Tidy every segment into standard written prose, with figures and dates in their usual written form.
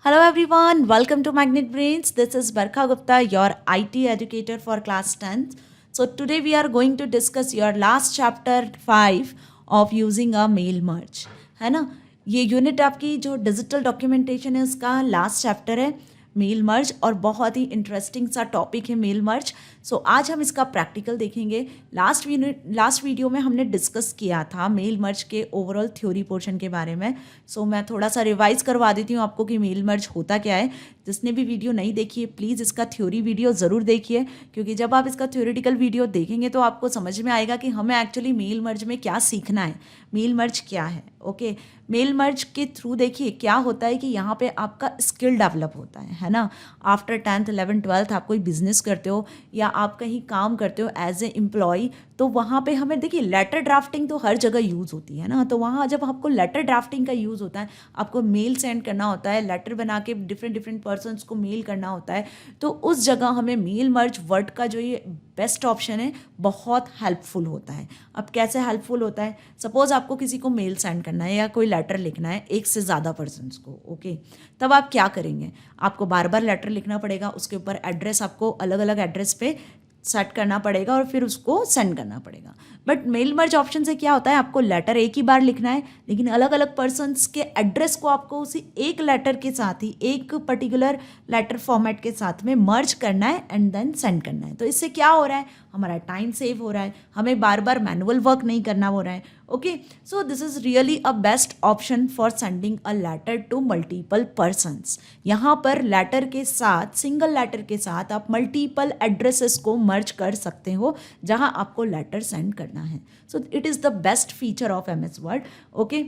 Hello everyone, welcome to Magnet Brains. This is Barkha Gupta, your IT educator for class 10th. So today we are going to discuss your last chapter 5 of using a mail merge. है ना, ये unit आपकी जो digital documentation है उसका last chapter है mail merge, और बहुत ही इंटरेस्टिंग सा टॉपिक है मेल मर्ज. सो आज हम इसका प्रैक्टिकल देखेंगे. लास्ट वीडियो में हमने डिस्कस किया था मेल मर्ज के ओवरऑल थ्योरी पोर्शन के बारे में. सो मैं थोड़ा सा रिवाइज करवा देती हूँ आपको कि मेल मर्ज होता क्या है. जिसने भी वीडियो नहीं देखी है प्लीज़ इसका थ्योरी वीडियो ज़रूर देखिए, क्योंकि जब आप इसका थ्योरेटिकल वीडियो देखेंगे तो आपको समझ में आएगा कि हमें एक्चुअली मेल मर्ज में क्या सीखना है, मेल मर्ज क्या है. ओके, मेल मर्ज के थ्रू देखिए क्या होता है कि यहाँ पे आपका स्किल डेवलप होता है ना. आफ्टर 10th 11th 12th आप कोई बिजनेस करते हो या आप कहीं काम करते हो एज ए एम्प्लॉय, तो वहाँ पे हमें देखिए लेटर ड्राफ्टिंग तो हर जगह यूज़ होती है ना. तो वहाँ जब आपको लेटर ड्राफ्टिंग का यूज़ होता है, आपको मेल सेंड करना होता है, लेटर बना के डिफरेंट पर्सनस को मेल करना होता है, तो उस जगह हमें मेल मर्ज वर्ड का जो ये बेस्ट ऑप्शन है बहुत हेल्पफुल होता है. अब कैसे हेल्पफुल होता है, सपोज आपको किसी को मेल सेंड करना है या कोई लेटर लिखना है एक से ज़्यादा पर्सनस को. ओके, तब आप क्या करेंगे, आपको बार बार लेटर लिखना पड़ेगा, उसके ऊपर एड्रेस आपको अलग अलग एड्रेस पे सेट करना पड़ेगा और फिर उसको सेंड करना पड़ेगा. बट मेल मर्ज ऑप्शन से क्या होता है, आपको लेटर एक ही बार लिखना है, लेकिन अलग अलग पर्सन्स के एड्रेस को आपको उसी एक लेटर के साथ ही एक पर्टिकुलर लेटर फॉर्मेट के साथ में मर्ज करना है एंड देन सेंड करना है. तो इससे क्या हो रहा है, हमारा टाइम सेव हो रहा है, हमें बार बार मैनुअल वर्क नहीं करना हो रहा है. Okay, so this is really a best option for sending a letter to multiple persons. यहाँ पर लेटर के साथ, सिंगल लेटर के साथ आप मल्टीपल एड्रेसेस को मर्ज कर सकते हो जहाँ आपको लेटर सेंड करना है. So it is the best feature of MS Word. Okay,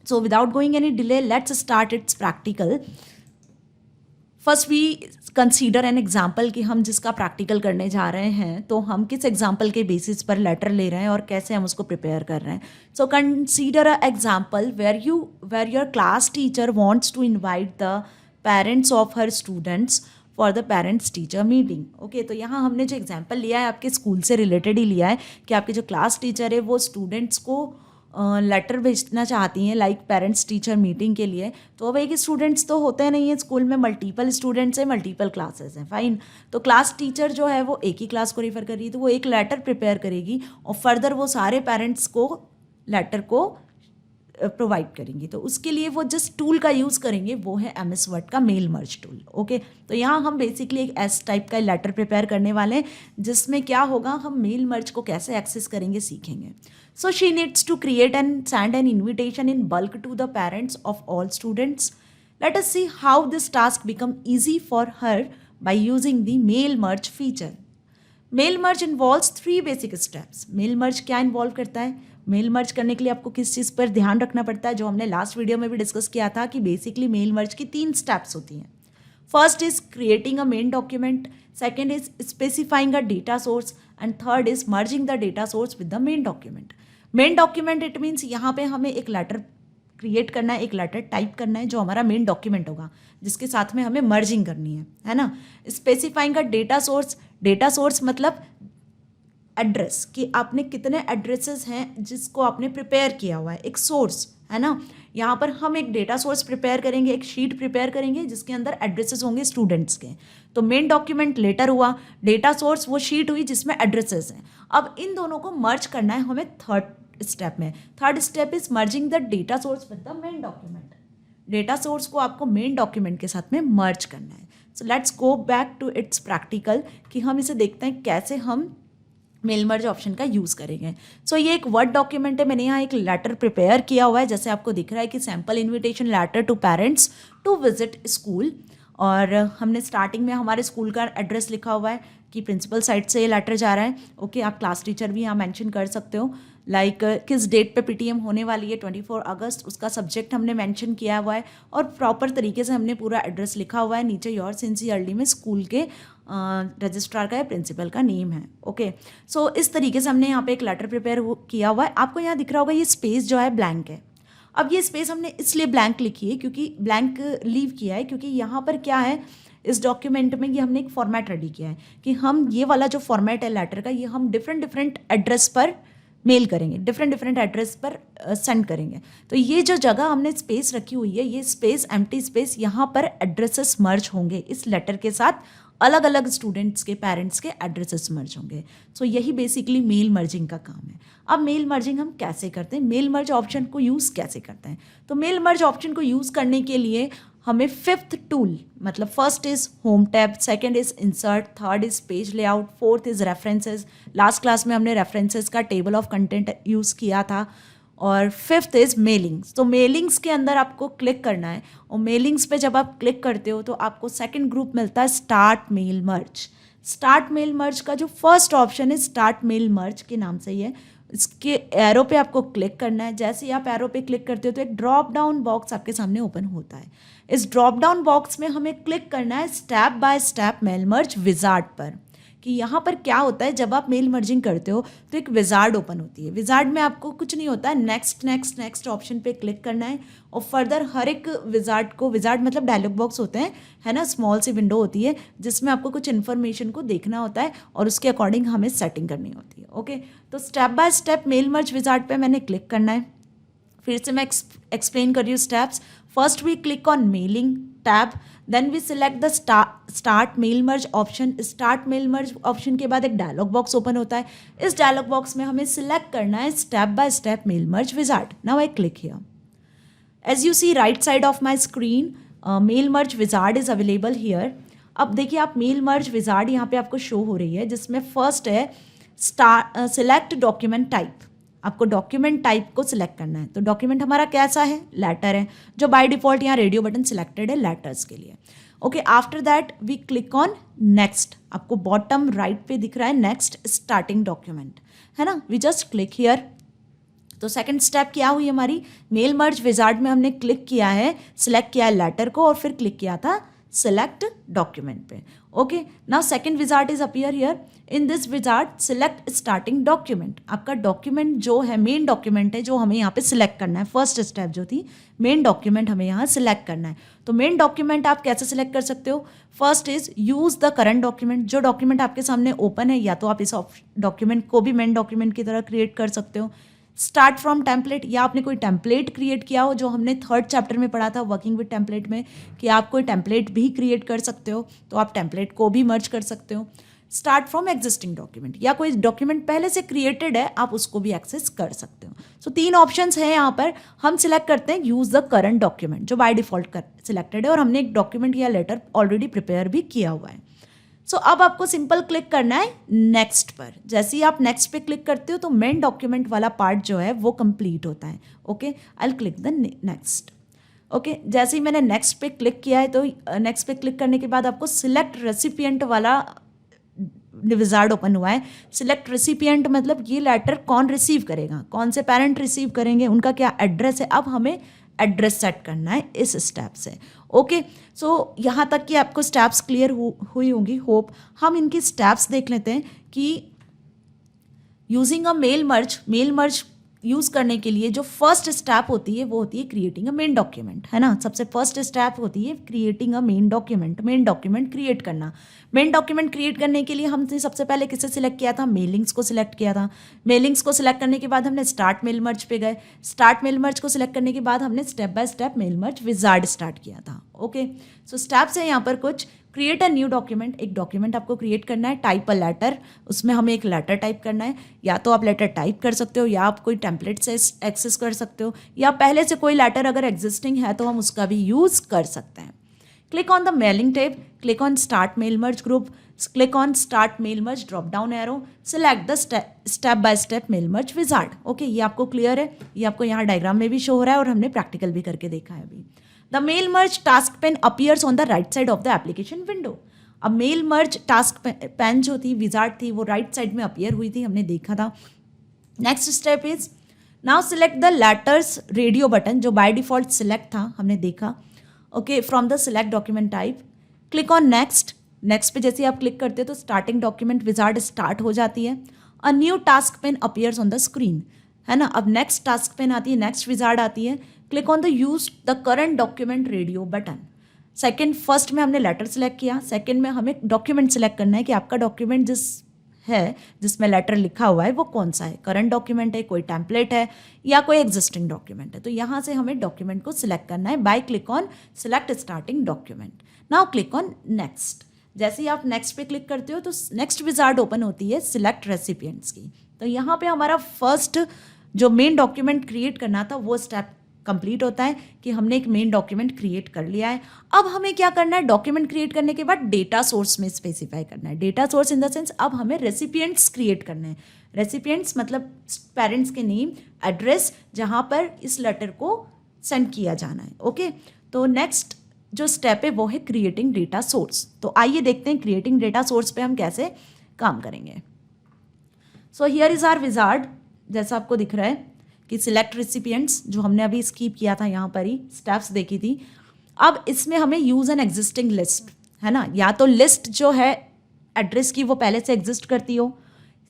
so without going any delay let's start its practical. First we consider an example कि हम जिसका प्रैक्टिकल करने जा रहे हैं तो हम किस एग्जाम्पल के बेसिस पर लेटर ले रहे हैं और कैसे हम उसको प्रिपेयर कर रहे हैं. So consider a example where your class teacher wants to invite the parents of her students for the parents teacher meeting. Okay, तो यहाँ हमने जो एग्जाम्पल लिया है आपके स्कूल से रिलेटेड ही लिया है कि आपके जो क्लास टीचर है वो स्टूडेंट्स को लेटर भेजना चाहती हैं लाइक पेरेंट्स टीचर मीटिंग के लिए. तो अब एक स्टूडेंट्स तो होते नहीं हैं स्कूल में, मल्टीपल स्टूडेंट्स हैं, मल्टीपल क्लासेस हैं. फाइन, तो क्लास टीचर जो है वो एक ही क्लास को रिफ़र कर रही है, तो वो एक लेटर प्रिपेयर करेगी और फर्दर वो सारे पेरेंट्स को लेटर को प्रोवाइड करेंगे. तो उसके लिए वो जिस टूल का यूज़ करेंगे वो है MS Word का मेल मर्ज टूल. ओके, तो यहाँ हम बेसिकली एक S टाइप का लेटर प्रिपेयर करने वाले हैं जिसमें क्या होगा, हम मेल मर्ज को कैसे एक्सेस करेंगे सीखेंगे. So she needs to create and send an invitation in bulk to the parents of all students. Let us see how this task become easy for her by using the mail merge feature. Mail merge involves 3 basic steps. Mail merge क्या involve करता है, mail merge करने के लिए आपको किस चीज़ पर ध्यान रखना पड़ता है, जो हमने लास्ट वीडियो में भी डिस्कस किया था कि बेसिकली मेल मर्ज की 3 स्टेप्स होती हैं. First is creating a main document, second is specifying a data source and third is merging the data source with the main document. Main document it means यहाँ पे हमें एक letter create करना है, एक लेटर टाइप करना है जो हमारा मेन डॉक्यूमेंट होगा जिसके साथ में हमें मर्जिंग करनी है ना. Specifying a data source, data source मतलब एड्रेस कि आपने कितने एड्रेसेस हैं जिसको आपने प्रिपेयर किया हुआ है, एक सोर्स है ना. यहाँ पर हम एक डेटा सोर्स प्रिपेयर करेंगे, एक शीट प्रिपेयर करेंगे जिसके अंदर एड्रेसेस होंगे स्टूडेंट्स के. तो मेन डॉक्यूमेंट लेटर हुआ, डेटा सोर्स वो शीट हुई जिसमें एड्रेसेस हैं. अब इन दोनों को मर्ज करना है हमें थर्ड स्टेप में. Third step is merging the data source with the main document. Data source को आपको मेन डॉक्यूमेंट के साथ में मर्ज करना है. So let's go back to its practical कि हम इसे देखते हैं कैसे हम मेल मर्ज ऑप्शन का यूज़ करेंगे. सो ये एक वर्ड डॉक्यूमेंट है, मैंने यहाँ एक लेटर प्रिपेयर किया हुआ है जैसे आपको दिख रहा है कि sample invitation letter to parents to visit school. और हमने स्टार्टिंग में हमारे स्कूल का एड्रेस लिखा हुआ है कि प्रिंसिपल साइड से ये लेटर जा रहा है. ओके, आप क्लास टीचर भी यहाँ मेंशन कर सकते हो लाइक किस डेट पे PTM होने वाली है 24 अगस्त, उसका सब्जेक्ट हमने मेंशन किया हुआ है और प्रॉपर तरीके से हमने पूरा एड्रेस लिखा हुआ है. नीचे योर सिंसियरली में स्कूल के रजिस्ट्रार का या प्रिंसिपल का नेम है. ओके, सो इस तरीके से हमने यहाँ पे एक लेटर प्रिपेयर किया हुआ है. आपको यहाँ दिख रहा होगा ये स्पेस जो है ब्लैंक है. अब ये स्पेस हमने इसलिए ब्लैंक लिखी है क्योंकि ब्लैंक लीव किया है क्योंकि यहाँ पर क्या है, इस डॉक्यूमेंट में ये हमने एक फॉर्मेट रेडी किया है कि हम ये वाला जो फॉर्मेट है लेटर का ये हम डिफरेंट एड्रेस पर मेल करेंगे, डिफरेंट डिफरेंट एड्रेस पर सेंड करेंगे। तो ये जो जगह हमने स्पेस रखी हुई है, ये स्पेस, एम्प्टी स्पेस, यहाँ पर एड्रेसेस मर्ज होंगे इस लेटर के साथ, अलग अलग स्टूडेंट्स के पेरेंट्स के एड्रेसेस मर्ज होंगे। सो यही बेसिकली मेल मर्जिंग का काम है। अब मेल मर्जिंग हम कैसे करते हैं, मेल मर्ज ऑप्शन को यूज़ कैसे करते हैं? तो मेल मर्ज ऑप्शन को यूज़ करने के लिए हमें फिफ्थ टूल, मतलब first is home tab, second is insert, third is page layout, fourth is references. Last class में हमने रेफरेंसेस का टेबल ऑफ कंटेंट यूज़ किया था। और फिफ्थ इज मेलिंग्स। तो मेलिंग्स के अंदर आपको क्लिक करना है, और मेलिंग्स पे जब आप क्लिक करते हो तो आपको सेकंड ग्रुप मिलता है start mail merge. Start mail merge का जो फर्स्ट ऑप्शन है स्टार्ट मेल मर्ज के नाम से ही है, इसके एरो पे आपको क्लिक करना है। जैसे ही आप एरो पे क्लिक करते हो तो एक ड्रॉप डाउन बॉक्स आपके सामने ओपन होता है। इस ड्रॉप डाउन बॉक्स में हमें क्लिक करना है step by step mail merge wizard पर, कि यहाँ पर क्या होता है जब आप मेल मर्जिंग करते हो तो एक विजार्ड ओपन होती है। विजार्ड में आपको कुछ नहीं होता है, नेक्स्ट नेक्स्ट नेक्स्ट ऑप्शन पे क्लिक करना है और फर्दर हर एक विजार्ड को, विजार्ड मतलब डायलॉग बॉक्स होते हैं, है ना, स्मॉल सी विंडो होती है जिसमें आपको कुछ इन्फॉर्मेशन को देखना होता है और उसके अकॉर्डिंग हमें सेटिंग करनी होती है। ओके, तो step by step mail merge wizard पे मैंने क्लिक करना है। फिर से मैं एक्सप्लेन कर रही हूँ steps. First we click on mailing tab, then we select the start mail merge option. Start mail merge option के बाद एक डायलॉग बॉक्स ओपन होता है। इस डायलॉग बॉक्स में हमें सिलेक्ट करना है step by step mail merge wizard. Now I click here. As you see right side of my screen, mail merge wizard is available here. अब देखिए आप मेल मर्ज विजार्ड यहाँ पे आपको शो हो रही है, जिसमें फर्स्ट है सिलेक्ट डॉक्यूमेंट टाइप। आपको डॉक्यूमेंट टाइप को सिलेक्ट करना है। तो डॉक्यूमेंट हमारा कैसा है, लेटर है, जो बाय डिफॉल्ट यहाँ रेडियो बटन सिलेक्टेड है लेटर्स के लिए। Okay, after that we click on next. आपको बॉटम राइट पे दिख रहा है नेक्स्ट स्टार्टिंग डॉक्यूमेंट, है ना, वी जस्ट क्लिक हियर। तो सेकंड स्टेप क्या हुई हमारी, मेल मर्ज विजार्ड में हमने क्लिक किया है, सिलेक्ट किया है लेटर को और फिर क्लिक किया था सिलेक्ट डॉक्यूमेंट पे। Okay, now second wizard is appear here. In this wizard select starting document. आपका डॉक्यूमेंट जो है मेन डॉक्यूमेंट है जो हमें यहाँ पे सिलेक्ट करना है। फर्स्ट स्टेप जो थी मेन डॉक्यूमेंट हमें यहाँ सिलेक्ट करना है। तो मेन डॉक्यूमेंट आप कैसे सिलेक्ट कर सकते हो, first is use the current document. जो डॉक्यूमेंट आपके सामने ओपन है या तो आप इस डॉक्यूमेंट को भी मेन डॉक्यूमेंट की तरह क्रिएट कर सकते हो। स्टार्ट फ्रॉम टेम्पलेट, या आपने कोई टेम्पलेट क्रिएट किया हो, जो हमने थर्ड चैप्टर में पढ़ा था वर्किंग विद टेम्पलेट में, कि आप कोई टेम्पलेट भी क्रिएट कर सकते हो, तो आप टेम्पलेट को भी मर्ज कर सकते हो। स्टार्ट फ्रॉम एग्जिस्टिंग डॉक्यूमेंट, या कोई डॉक्यूमेंट पहले से क्रिएटेड है आप उसको भी एक्सेस कर सकते हो। सो तीन ऑप्शंस हैं यहाँ पर। हम सिलेक्ट करते हैं यूज द करंट डॉक्यूमेंट, जो बाय डिफॉल्ट सिलेक्टेड है और हमने एक डॉक्यूमेंट या लेटर ऑलरेडी प्रिपेयर भी किया हुआ है। सो अब आपको सिंपल क्लिक करना है नेक्स्ट पर। जैसे ही आप नेक्स्ट पे क्लिक करते हो तो मेन डॉक्यूमेंट वाला पार्ट जो है वो कंप्लीट होता है। Okay, I will click the next. Okay, जैसे ही मैंने नेक्स्ट पे क्लिक किया है तो नेक्स्ट पे क्लिक करने के बाद आपको सिलेक्ट रेसिपिएंट वाला विजार्ड ओपन हुआ है। सिलेक्ट रेसिपिएंट मतलब ये लेटर कौन रिसीव करेगा, कौन से पेरेंट रिसीव करेंगे, उनका क्या एड्रेस है। अब हमें एड्रेस सेट करना है इस स्टेप से। ओके, सो यहाँ तक कि आपको स्टेप्स क्लियर हुई होंगी होप। हम इनकी स्टेप्स देख लेते हैं कि using a mail merge use करने के लिए जो फर्स्ट स्टेप होती है वो होती है क्रिएटिंग अ मेन डॉक्यूमेंट, है ना। सबसे फर्स्ट स्टेप होती है creating a main document create करना। मेन डॉक्यूमेंट क्रिएट करने के लिए हमने सबसे पहले किसे सिलेक्ट किया था, मेलिंग्स को सिलेक्ट किया था। मेलिंग्स को सिलेक्ट करने के बाद हमने स्टार्ट मेल मर्ज पे गए। स्टार्ट मेल मर्ज को सिलेक्ट करने के बाद हमने step by step mail merge wizard start किया था। ओके, सो स्टेप्स है यहाँ पर कुछ। क्रिएट अ न्यू डॉक्यूमेंट, एक डॉक्यूमेंट आपको क्रिएट करना है। टाइप अ लेटर, उसमें हमें एक लेटर टाइप करना है। या तो आप लेटर टाइप कर सकते हो या आप कोई टेम्पलेट से एक्सेस कर सकते हो, या पहले से कोई लेटर अगर एग्जिस्टिंग है तो हम उसका भी यूज़ कर सकते हैं। Click on the mailing tab, click on start mail merge group, click on start mail merge drop down arrow, select the step by step mail merge wizard. Okay, ये आपको क्लियर है, ये आपको यहाँ डायग्राम में भी शो हो रहा है और हमने प्रैक्टिकल भी करके देखा है अभी। The mail merge task pane appears on the right side of the application window. अब मेल मर्ज टास्क पेन जो थी विजार्ड थी वो राइट साइड में अपीयर हुई थी, हमने देखा था। Next step is now select the letters radio button, जो बाय डिफॉल्ट सिलेक्ट था, हमने देखा। Okay, from the select document type, click on next. Next पे जैसे आप क्लिक करते हो तो स्टार्टिंग डॉक्यूमेंट विजार्ड स्टार्ट हो जाती है। A new task pen appears on the screen, है ना। अब नेक्स्ट टास्क पेन आती है, नेक्स्ट विजार्ड आती है। Click on the use the current document radio button. Second, first में हमने लेटर सेलेक्ट किया, सेकंड में हमें डॉक्यूमेंट सेलेक्ट करना है कि आपका डॉक्यूमेंट जिस, है जिसमें लेटर लिखा हुआ है वो कौन सा है, करंट डॉक्यूमेंट है, कोई टेम्पलेट है या कोई एग्जिस्टिंग डॉक्यूमेंट है। तो यहाँ से हमें डॉक्यूमेंट को सिलेक्ट करना है by click on select starting document. Now click on next. जैसे ही आप नेक्स्ट पे क्लिक करते हो तो नेक्स्ट विजार्ड ओपन होती है सिलेक्ट रेसिपिएंट्स की। तो यहाँ पे हमारा फर्स्ट जो मेन डॉक्यूमेंट क्रिएट करना था वो स्टेप कंप्लीट होता है कि हमने एक मेन डॉक्यूमेंट क्रिएट कर लिया है। अब हमें क्या करना है, डॉक्यूमेंट क्रिएट करने के बाद डेटा सोर्स में स्पेसिफाई करना है। Data source in the sense अब हमें रेसिपिएंट्स क्रिएट करने हैं। रेसिपिएंट्स मतलब पेरेंट्स के नेम, एड्रेस, जहाँ पर इस लेटर को सेंड किया जाना है। ओके, तो नेक्स्ट जो स्टेप है वो है क्रिएटिंग डेटा सोर्स। तो आइए देखते हैं क्रिएटिंग डेटा सोर्स पे हम कैसे काम करेंगे। So here is our wizard, जैसा आपको दिख रहा है कि सिलेक्ट रेसिपिएंट्स जो हमने अभी स्किप किया था, यहाँ पर ही स्टेप्स देखी थी। अब इसमें हमें यूज एन एग्जिस्टिंग लिस्ट है ना, या तो लिस्ट जो है एड्रेस की वो पहले से एग्जिस्ट करती हो।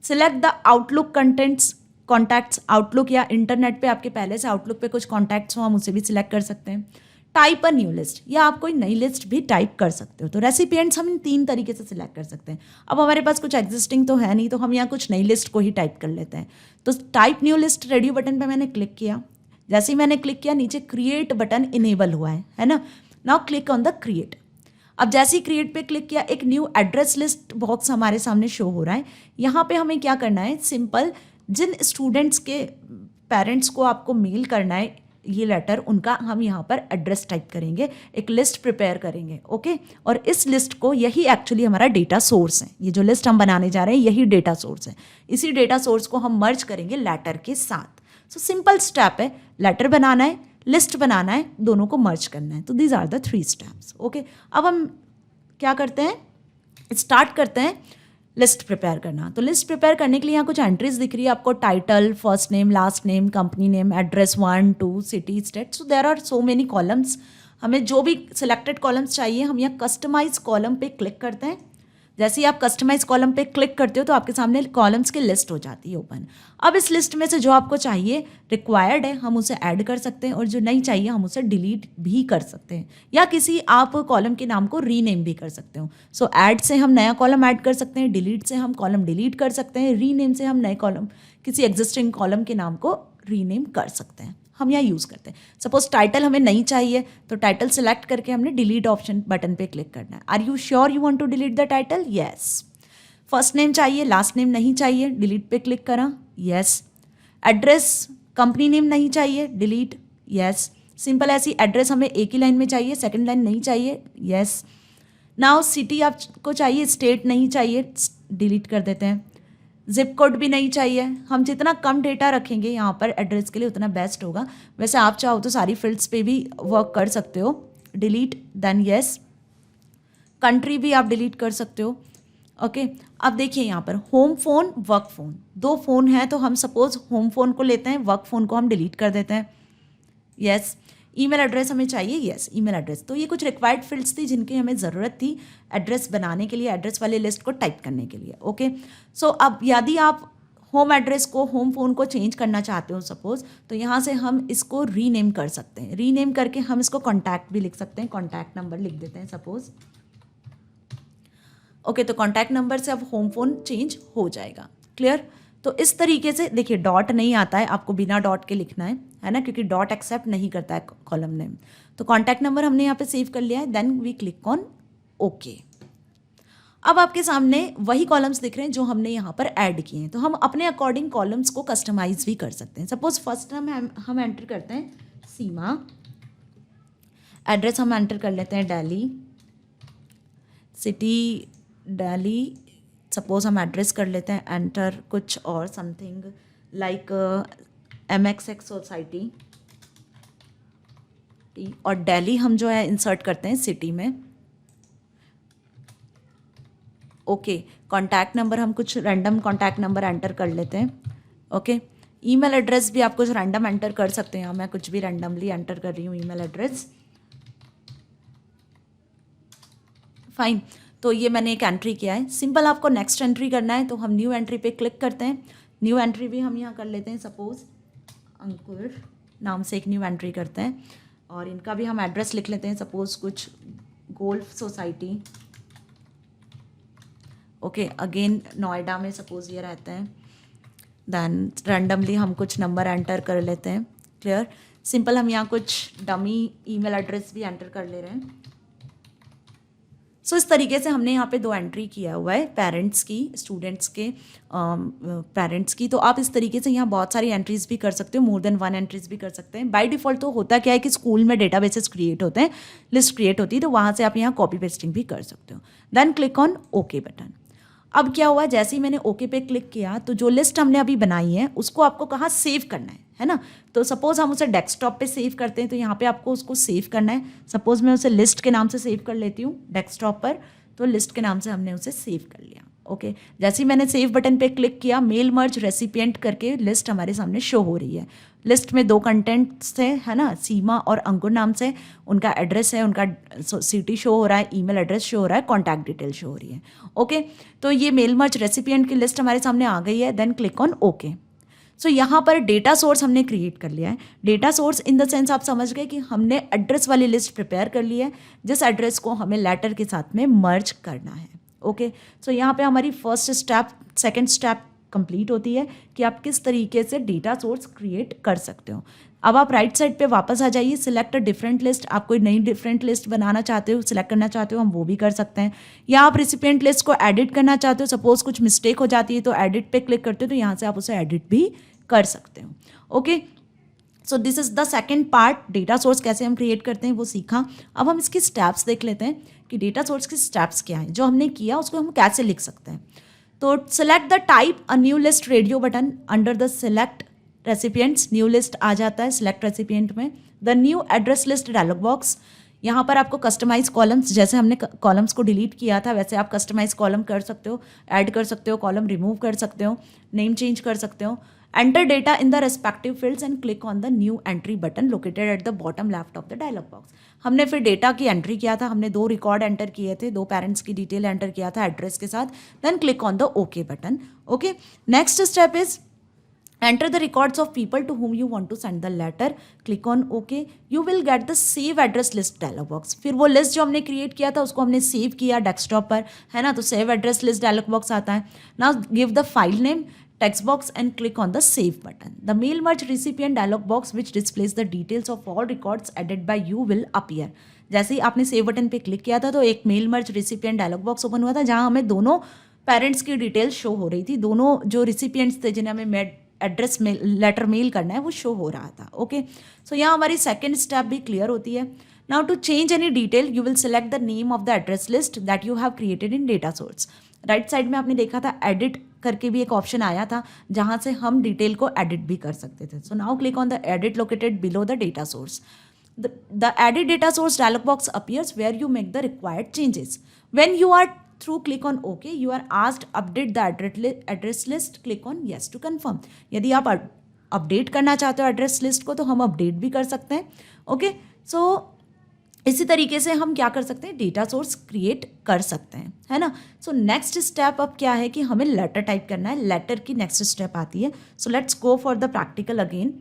Select the outlook contents, contacts, outlook या इंटरनेट पे आपके पहले से आउटलुक पे कुछ कॉन्टैक्ट्स हो, हम उसे भी सिलेक्ट कर सकते हैं। टाइप अ न्यू लिस्ट, या आप कोई नई लिस्ट भी टाइप कर सकते हो। तो रेसिपिएंट्स हम इन 3 तरीके से सिलेक्ट कर सकते हैं। अब हमारे पास कुछ एग्जिस्टिंग तो है नहीं, तो हम यहाँ कुछ नई लिस्ट को ही टाइप कर लेते हैं। तो type new list radio button पे मैंने क्लिक किया। जैसे ही मैंने क्लिक किया नीचे क्रिएट बटन इनेबल हुआ है ना। Now click on the create. अब जैसे ही क्रिएट पे क्लिक किया एक न्यू एड्रेस लिस्ट बॉक्स हमारे सामने शो हो रहा है। यहाँ पे हमें क्या करना है, सिंपल जिन स्टूडेंट्स के पेरेंट्स को आपको मेल करना है ये लेटर, उनका हम यहाँ पर एड्रेस टाइप करेंगे, एक लिस्ट प्रिपेयर करेंगे। ओके, और इस लिस्ट को, यही एक्चुअली हमारा डेटा सोर्स है, ये जो लिस्ट हम बनाने जा रहे हैं यही डेटा सोर्स है। इसी डेटा सोर्स को हम मर्ज करेंगे लेटर के साथ। सो सिंपल स्टेप है, लेटर बनाना है, लिस्ट बनाना है, दोनों को मर्ज करना है। तो these are the 3 steps. Okay, अब हम क्या करते हैं, स्टार्ट करते हैं लिस्ट प्रिपेयर करना। तो लिस्ट प्रिपेयर करने के लिए यहाँ कुछ एंट्रीज दिख रही है आपको, title, first name, last name, company name, address 1, 2, city, state. So there are so many columns. हमें जो भी सिलेक्टेड कॉलम्स चाहिए हम यहाँ कस्टमाइज कॉलम पे क्लिक करते हैं। जैसे ही आप कस्टमाइज कॉलम पे क्लिक करते हो तो आपके सामने कॉलम्स की लिस्ट हो जाती है ओपन। अब इस लिस्ट में से जो आपको चाहिए, रिक्वायर्ड है, हम उसे ऐड कर सकते हैं, और जो नहीं चाहिए हम उसे डिलीट भी कर सकते हैं, या किसी आप कॉलम के नाम को रीनेम भी कर सकते हो। सो ऐड से हम नया कॉलम ऐड कर सकते हैं, डिलीट से हम कॉलम डिलीट कर सकते हैं, रीनेम से हम नए कॉलम किसी एग्जिस्टिंग कॉलम के नाम को रीनेम कर सकते हैं। हम यहाँ यूज़ करते हैं। सपोज टाइटल हमें नहीं चाहिए तो टाइटल सेलेक्ट करके हमने डिलीट ऑप्शन बटन पे क्लिक करना है। Are you sure you want to delete the title? Yes. First name चाहिए, लास्ट नेम नहीं चाहिए, डिलीट पे क्लिक करा, यस। एड्रेस, कंपनी नेम नहीं चाहिए, डिलीट, यस। सिंपल ऐसी एड्रेस हमें एक ही लाइन में चाहिए, सेकेंड लाइन नहीं चाहिए, यस। नाउ सिटी आपको चाहिए, स्टेट नहीं चाहिए, डिलीट कर देते हैं। जिप कोड भी नहीं चाहिए। हम जितना कम डेटा रखेंगे यहाँ पर एड्रेस के लिए उतना बेस्ट होगा। वैसे आप चाहो तो सारी फील्ड्स पे भी वर्क कर सकते हो। Delete, then yes. कंट्री भी आप डिलीट कर सकते हो। ओके, अब देखिए यहाँ पर home phone, work phone, 2 phone हैं, तो हम सपोज होम फ़ोन को लेते हैं, वर्क फ़ोन को हम डिलीट कर देते हैं, यस। ईमेल एड्रेस हमें चाहिए, यस, ईमेल एड्रेस। तो ये कुछ रिक्वायर्ड फील्ड्स थी जिनकी हमें ज़रूरत थी एड्रेस बनाने के लिए, एड्रेस वाले लिस्ट को टाइप करने के लिए। ओके, सो अब यदि आप होम एड्रेस को, होम फ़ोन को चेंज करना चाहते हो सपोज, तो यहाँ से हम इसको रीनेम कर सकते हैं। रीनेम करके हम इसको कॉन्टैक्ट भी लिख सकते हैं, कॉन्टैक्ट नंबर लिख देते हैं सपोज। ओके, तो कॉन्टैक्ट नंबर से अब होम फ़ोन चेंज हो जाएगा। क्लियर? तो इस तरीके से देखिए, डॉट नहीं आता है, आपको बिना डॉट के लिखना है ना, क्योंकि डॉट एक्सेप्ट नहीं करता है कॉलम नेम। तो कॉन्टैक्ट नंबर हमने यहाँ पे सेव कर लिया है, then we click on okay. अब आपके सामने वही कॉलम्स दिख रहे हैं जो हमने यहाँ पर ऐड किए हैं। तो हम अपने अकॉर्डिंग कॉलम्स को कस्टमाइज भी कर सकते हैं। सपोज फर्स्ट हम एंटर करते हैं सीमा, एड्रेस हम एंटर कर लेते हैं दिल्ली, सिटी दिल्ली, सपोज हम एड्रेस कर लेते हैं एंटर कुछ और समथिंग लाइक MXX सोसाइटी, और दिल्ली हम जो है इंसर्ट करते हैं सिटी में। ओके, कॉन्टैक्ट नंबर हम कुछ रैंडम कॉन्टैक्ट नंबर एंटर कर लेते हैं। ओके, ईमेल एड्रेस भी आप कुछ रैंडम एंटर कर सकते हैं। मैं कुछ भी रैंडमली एंटर कर रही हूँ ईमेल एड्रेस, फाइन। तो ये मैंने एक एंट्री किया है। सिंपल आपको नेक्स्ट एंट्री करना है तो हम न्यू एंट्री पे क्लिक करते हैं। न्यू एंट्री भी हम यहाँ कर लेते हैं, सपोज अंकुर नाम से एक न्यू एंट्री करते हैं, और इनका भी हम एड्रेस लिख लेते हैं, सपोज कुछ golf society. Okay again Noida में सपोज ये रहते हैं, देन रैंडमली हम कुछ नंबर एंटर कर लेते हैं। क्लियर, सिंपल हम यहाँ कुछ डमी ईमेल एड्रेस भी एंटर कर ले रहे हैं। सो इस तरीके से हमने यहाँ पे 2 एंट्री किया हुआ है, पेरेंट्स की, स्टूडेंट्स के पेरेंट्स की। तो आप इस तरीके से यहाँ बहुत सारी एंट्रीज भी कर सकते हो, मोर देन 1 एंट्रीज भी कर सकते हैं। बाय डिफॉल्ट तो होता क्या है कि स्कूल में डेटाबेसेस क्रिएट होते हैं, लिस्ट क्रिएट होती है, तो वहाँ से आप यहाँ कॉपी पेस्टिंग भी कर सकते हो। Then click on okay button. अब क्या हुआ, जैसे ही मैंने ओके पे क्लिक किया तो जो लिस्ट हमने अभी बनाई है उसको आपको कहाँ सेव करना है ना। तो सपोज हम उसे डेस्कटॉप पे सेव करते हैं, तो यहाँ पे आपको उसको सेव करना है। सपोज मैं उसे लिस्ट के नाम से सेव कर लेती हूँ डेस्कटॉप पर, तो लिस्ट के नाम से हमने उसे सेव कर लिया। ओके, जैसे ही मैंने सेव बटन पे क्लिक किया, मेल मर्ज रेसिपिएंट करके लिस्ट हमारे सामने शो हो रही है। लिस्ट में 2 कंटेंट्स है ना, सीमा और अंकुर नाम से, उनका एड्रेस है, उनका सिटी शो हो रहा है, ईमेल एड्रेस शो हो रहा है, कॉन्टैक्ट डिटेल शो हो रही है। ओके, तो ये मेल मर्ज रेसिपिएंट की लिस्ट हमारे सामने आ गई है। Then click on okay. So यहाँ पर डेटा सोर्स हमने क्रिएट कर लिया है। Data source in the sense आप समझ गए कि हमने एड्रेस वाली लिस्ट प्रिपेयर कर ली है, जिस एड्रेस को हमें लेटर के साथ में मर्ज करना है। ओके, सो यहाँ पे हमारी first step, second step complete होती है कि आप किस तरीके से डेटा सोर्स क्रिएट कर सकते हो। अब आप राइट साइड पे वापस आ जाइए, सिलेक्ट अ डिफरेंट लिस्ट। आप कोई नई डिफरेंट लिस्ट बनाना चाहते हो, सिलेक्ट करना चाहते हो, हम वो भी कर सकते हैं। या आप रिसिपिएंट लिस्ट को एडिट करना चाहते हो, सपोज कुछ मिस्टेक हो जाती है तो एडिट पे क्लिक करते हो, तो यहाँ से आप उसे एडिट भी कर सकते हो। Okay, so this is the second part, data source कैसे हम क्रिएट करते हैं वो सीखा। अब हम इसकी स्टेप्स देख लेते हैं कि डेटा सोर्स की स्टेप्स क्या है, जो हमने किया उसको हम कैसे लिख सकते हैं। तो select the type a new list radio button under the select recipients, new list आ जाता है सिलेक्ट रेसिपिएंट में। The new address list dialog box, यहाँ पर आपको कस्टमाइज कॉलम्स, जैसे हमने कॉलम्स को डिलीट किया था वैसे आप कस्टमाइज कॉलम कर सकते हो, ऐड कर सकते हो, कॉलम रिमूव कर सकते हो, नेम चेंज कर सकते हो। Enter data in the respective fields and click on the new entry button located at the bottom left of the dialog box. हमने फिर डेटा की एंट्री किया था, हमने 2 रिकॉर्ड एंटर किए थे, 2 पेरेंट्स की डिटेल एंटर किया था एड्रेस के साथ। Then click on the okay button. Okay, next step is enter the records of people to whom you want to send the letter, click on OK, you will get the save address list dialog box। फिर वो list जो हमने create किया था उसको हमने save किया desktop पर, है ना, तो save address list dialog box आता है। Now give the file name, text box and click on the save button. The mail merge recipient dialog box which displays the details of all records added by you will appear। जैसे ही आपने save button पे click किया था तो एक mail merge recipient dialog box open हुआ था, जहां हमें दोनों पेरेंट्स की डिटेल शो हो रही थी, दोनों जो रिसिपिएंट्स थे जिन्हें हमें एड्रेस मेल लेटर मेल करना है वो शो हो रहा था। ओके, सो यहाँ हमारी सेकेंड स्टेप भी क्लियर होती है। Now to change any detail you will select the name of the address list that you have created in data source. Right side में आपने देखा था एडिट करके भी एक ऑप्शन आया था, जहाँ से हम डिटेल को एडिट भी कर सकते थे। So now click on the edit located below the data source. The edit data source dialog box appears where you make the required changes. When you are through, click on OK. You are asked update the address list. Click on yes to confirm. यदि आप update करना चाहते हो address list को तो हम update भी कर सकते हैं। ओके, सो इसी तरीके से हम क्या कर सकते हैं, डेटा सोर्स क्रिएट कर सकते हैं, है ना। सो नेक्स्ट स्टेप अब क्या है कि हमें लेटर टाइप करना है। लेटर की नेक्स्ट स्टेप आती है। So let's go for the practical again.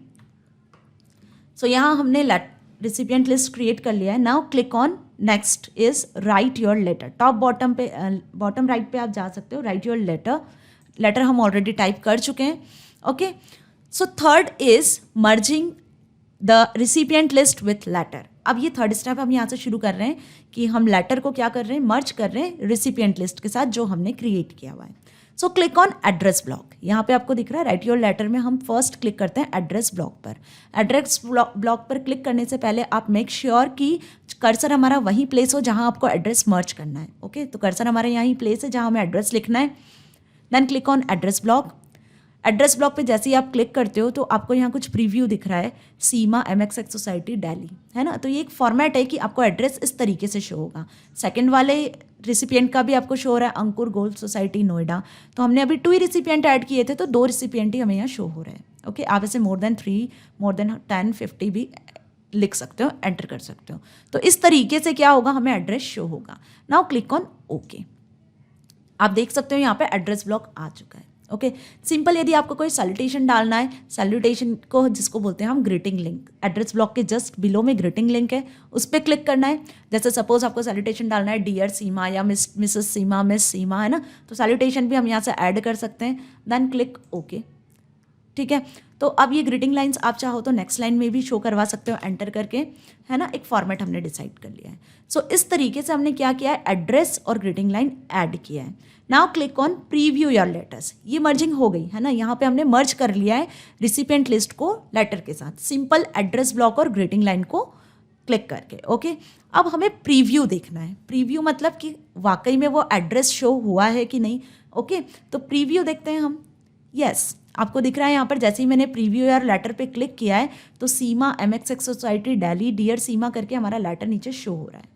So यहाँ हमने रिसिपिएंट लिस्ट क्रिएट कर लिया है। Now click on next is write your letter. Top bottom पे, बॉटम राइट पे आप जा सकते हो, राइट योर लेटर। लेटर हम ऑलरेडी टाइप कर चुके हैं। Okay, so third is merging the recipient list with letter. अब ये थर्ड स्टेप हम यहाँ से शुरू कर रहे हैं कि हम लेटर को क्या कर रहे हैं, मर्ज कर रहे हैं रिसिपिएंट लिस्ट के साथ जो हमने क्रिएट किया हुआ है। So click on address block. यहाँ पे आपको दिख रहा है राइट योर लेटर में हम फर्स्ट क्लिक करते हैं एड्रेस ब्लॉक पर। एड्रेस ब्लॉक पर क्लिक करने से पहले आप मेक श्योर कि कर्सर हमारा वहीं प्लेस हो जहाँ आपको एड्रेस मर्ज करना है। ओके, तो कर्सर हमारा यहीं प्लेस है जहाँ हमें एड्रेस लिखना है। Then click on address block. Address block पे जैसे ही आप क्लिक करते हो तो आपको यहाँ कुछ प्रीव्यू दिख रहा है, सीमा MXX सोसाइटी दिल्ली, है ना। तो ये एक फॉर्मेट है कि आपको एड्रेस इस तरीके से शो होगा। सेकंड वाले रिसिपिएंट का भी आपको शो हो रहा है, अंकुर गोल्ड सोसाइटी नोएडा। तो हमने अभी 2 ही रिसिपिएंट ऐड किए थे तो 2 रिसिपिएंट ही हमें यहाँ शो हो रहे हैं। ओके, आप ऐसे मोर देन 3, मोर देन 10, 50 भी लिख सकते हो, एंटर कर सकते हो। तो इस तरीके से क्या होगा, हमें एड्रेस शो होगा। Now click on okay. आप देख सकते हो यहाँ पे एड्रेस ब्लॉक आ चुका है। ओके सिंपल, यदि आपको कोई सैल्यूटेशन डालना है, सैल्यूटेशन को जिसको बोलते हैं हम ग्रीटिंग लिंक, एड्रेस ब्लॉक के जस्ट बिलो में ग्रीटिंग लिंक है, उस पर क्लिक करना है। जैसे सपोज आपको सैल्यूटेशन डालना है डियर सीमा या मिसेस सीमा, मिस सीमा, है ना, तो सैल्यूटेशन भी हम यहाँ से ऐड कर सकते हैं, देन क्लिक ओके। ठीक है, तो अब ये ग्रीटिंग लाइंस आप चाहो तो नेक्स्ट लाइन में भी शो करवा सकते हो एंटर करके, है ना, एक फॉर्मेट हमने डिसाइड कर लिया है। सो इस तरीके से हमने क्या किया है, एड्रेस और ग्रीटिंग लाइन ऐड किया है। Now click on preview your letters, ये मर्जिंग हो गई है ना, यहाँ पे हमने मर्ज कर लिया है रिसिपिएंट लिस्ट को लेटर के साथ, सिंपल एड्रेस ब्लॉक और ग्रीटिंग लाइन को क्लिक करके। ओके, अब हमें प्रीव्यू देखना है, प्रीव्यू मतलब कि वाकई में वो एड्रेस शो हुआ है कि नहीं। ओके, तो प्रीव्यू देखते हैं हम। यस, आपको दिख रहा है यहाँ पर, जैसे ही मैंने प्रीव्यू यार लेटर पे क्लिक किया है तो सीमा MXX सोसाइटी दिल्ली डियर सीमा करके हमारा लेटर नीचे शो हो रहा है।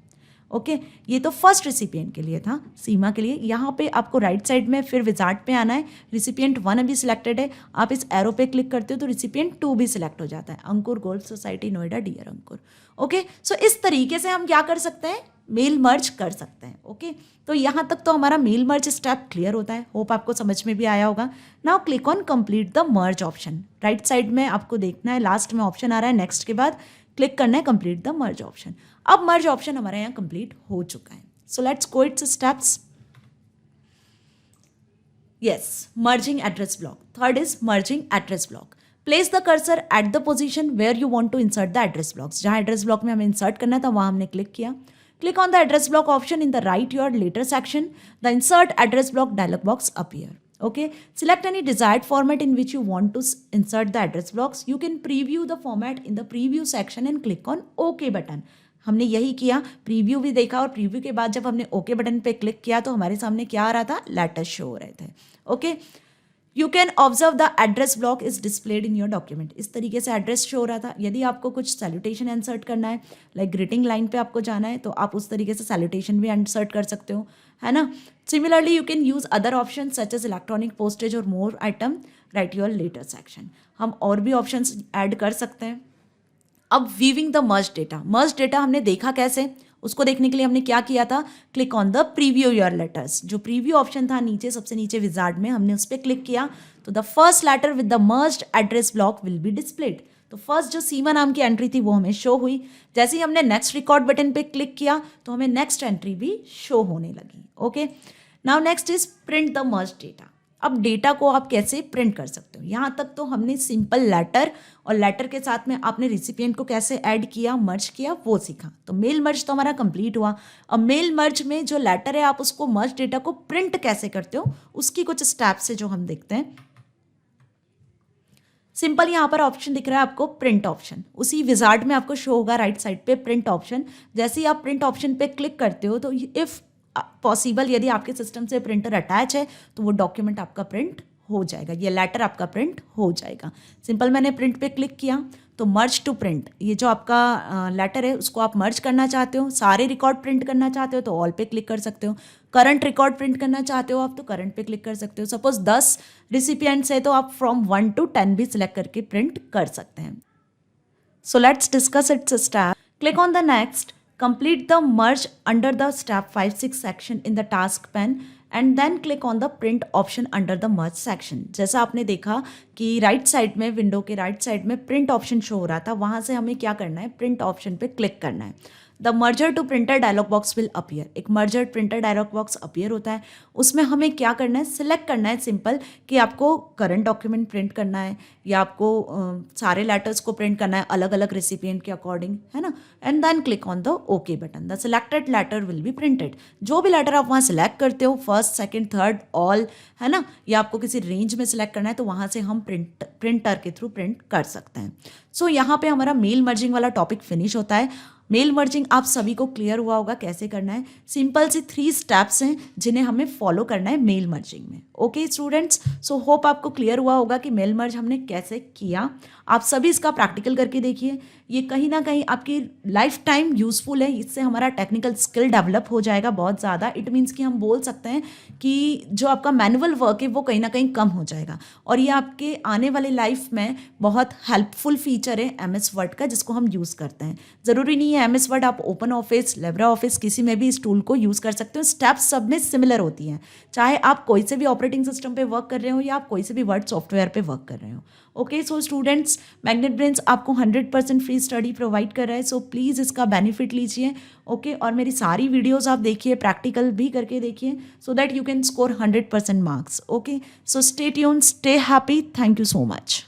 ओके, ये तो फर्स्ट रिसिपिएंट के लिए था, सीमा के लिए। यहाँ पे आपको राइट साइड में फिर विजार्ड पे आना है, रिसिपिएंट 1 अभी सिलेक्टेड है, आप इस एरो पे क्लिक करते हो तो रिसिपिएंट 2 भी सिलेक्ट हो जाता है, अंकुर गोल्फ सोसाइटी नोएडा डियर अंकुर। ओके, सो इस तरीके से हम क्या कर सकते हैं, मेल मर्ज कर सकते हैं। ओके, तो यहाँ तक तो हमारा मेल मर्ज स्टेप क्लियर होता है, होप आपको समझ में भी आया होगा। Now click on complete the merge option, right side में आपको देखना है, लास्ट में ऑप्शन आ रहा है नेक्स्ट के बाद क्लिक करना है कंप्लीट द मर्ज ऑप्शन। अब मर्ज ऑप्शन हमारे यहाँ कंप्लीट हो चुका है। So let's go its steps. Yes, merging address block, third is merging address block. Place the cursor at the position where you want to insert the address blocks, जहाँ address block में हमें insert करना था वहाँ हमने click किया। Click on the address block option in the write your letter section. The insert address block dialog box appear. Okay. Select any desired format in which you want to insert the address blocks. You can preview the format in the preview section and click on OK button. हमने यही किया, preview भी देखा और preview के बाद जब हमने ओके बटन पे क्लिक किया तो हमारे सामने क्या आ रहा था, लेटर्स शो हो रहे थे। Okay, you can observe the address block is displayed in your document, इस तरीके से एड्रेस शो हो रहा था। यदि आपको कुछ सैल्यूटेशन इंसर्ट करना है, लाइक ग्रीटिंग लाइन पे आपको जाना है, तो आप उस तरीके से सैल्यूटेशन भी इंसर्ट कर सकते हो, है ना। Similarly you can use other option such as electronic postage और more item write your letter section, हम और भी ऑप्शन ऐड कर सकते हैं। अब वीविंग द मर्ज डेटा हमने देखा कैसे, उसको देखने के लिए हमने क्या किया था, click on the preview your letters, जो प्रीव्यू ऑप्शन था नीचे सबसे नीचे विजार्ड में, हमने उस पर क्लिक किया तो the first letter with the merged address block will be displayed. तो फर्स्ट जो सीमा नाम की एंट्री थी वो हमें शो हुई। जैसे ही हमने नेक्स्ट रिकॉर्ड बटन पे क्लिक किया तो हमें नेक्स्ट एंट्री भी शो होने लगी। Okay, now next is print the merged data. अब डेटा को आप कैसे प्रिंट कर सकते हो, यहाँ तक तो हमने सिंपल लेटर और लेटर के साथ में आपने रिसिपिएंट को कैसे ऐड किया, मर्ज किया, वो सीखा। तो मेल मर्ज तो हमारा कंप्लीट हुआ। अब मेल मर्ज में जो लेटर है आप उसको मर्ज डेटा को प्रिंट कैसे करते हो, उसकी कुछ स्टेप्स है जो हम देखते हैं। सिंपल यहाँ पर ऑप्शन दिख रहा है आपको, प्रिंट ऑप्शन, उसी विजार्ड में आपको शो होगा राइट साइड पे प्रिंट ऑप्शन। जैसे ही आप प्रिंट ऑप्शन पे क्लिक करते हो तो इफ़ पॉसिबल यदि आपके सिस्टम से प्रिंटर अटैच है तो वो डॉक्यूमेंट आपका प्रिंट हो जाएगा, ये लेटर आपका प्रिंट हो जाएगा। सिंपल मैंने प्रिंट पे क्लिक किया तो मर्ज टू प्रिंट, ये जो आपका लेटर है उसको आप मर्ज करना चाहते हो, सारे रिकॉर्ड प्रिंट करना चाहते हो तो ऑल पे क्लिक कर सकते हो, करंट रिकॉर्ड प्रिंट करना चाहते हो आप तो करंट पे क्लिक कर सकते हो। सपोज 10 रिसिपिएंट्स है तो आप फ्रॉम 1 to 10 भी सिलेक्ट करके प्रिंट कर सकते हैं। So let's discuss it's step. Click on the next, complete the merge under the step 5-6 section in the task pane and then click on the print option under the merge section। जैसा आपने देखा कि right side में, window के right side में print option show हो रहा था, वहाँ से हमें क्या करना है, प्रिंट ऑप्शन पे क्लिक करना है। The merger to printer dialog box will appear, एक merger printer dialog box appear होता है, उसमें हमें क्या करना है, सिलेक्ट करना है सिंपल कि आपको करंट डॉक्यूमेंट प्रिंट करना है या आपको सारे लेटर्स को प्रिंट करना है अलग अलग रेसिपिएंट के अकॉर्डिंग, है ना। And then click on the okay button, the selected letter will be printed. जो भी लेटर आप वहाँ सिलेक्ट करते हो, फर्स्ट सेकेंड थर्ड ऑल, है ना, या आपको किसी रेंज में सिलेक्ट करना है तो वहाँ से हम प्रिंटर के थ्रू प्रिंट कर सकते हैं। सो यहाँ पे हमारा मेल मर्जिंग वाला टॉपिक फिनिश होता है। मेल मर्जिंग आप सभी को क्लियर हुआ होगा कैसे करना है, सिंपल सी 3 स्टेप्स हैं जिन्हें हमें फॉलो करना है मेल मर्जिंग में। ओके स्टूडेंट्स, सो होप आपको क्लियर हुआ होगा कि मेल मर्ज हमने कैसे किया। आप सभी इसका प्रैक्टिकल करके देखिए, ये कहीं ना कहीं आपकी लाइफ टाइम यूज़फुल है। इससे हमारा टेक्निकल स्किल डेवलप हो जाएगा बहुत ज़्यादा। इट मीन्स कि हम बोल सकते हैं कि जो आपका मैनुअल वर्क है वो कहीं ना कहीं कम हो जाएगा, और ये आपके आने वाले लाइफ में बहुत हेल्पफुल फीचर है MS वर्ड का, जिसको हम यूज़ करते हैं। ज़रूरी नहीं है MS वर्ड, आप ओपन ऑफिस, लिब्रा ऑफिस, किसी में भी इस टूल को यूज़ कर सकते हो। स्टेप्स सब में सिमिलर होती हैं, चाहे आप कोई से भी ऑपरेटिंग सिस्टम पे वर्क कर रहे हो या आप कोई से भी वर्ड सॉफ्टवेयर पे वर्क कर रहे हो। Okay, so students, magnet brains आपको 100% फ्री स्टडी प्रोवाइड कर रहा है, सो प्लीज़ इसका बेनिफिट लीजिए। ओके, और मेरी सारी वीडियोस आप देखिए, प्रैक्टिकल भी करके देखिए, so that you can score 100% marks. Okay, so stay tuned, stay happy, thank you so much.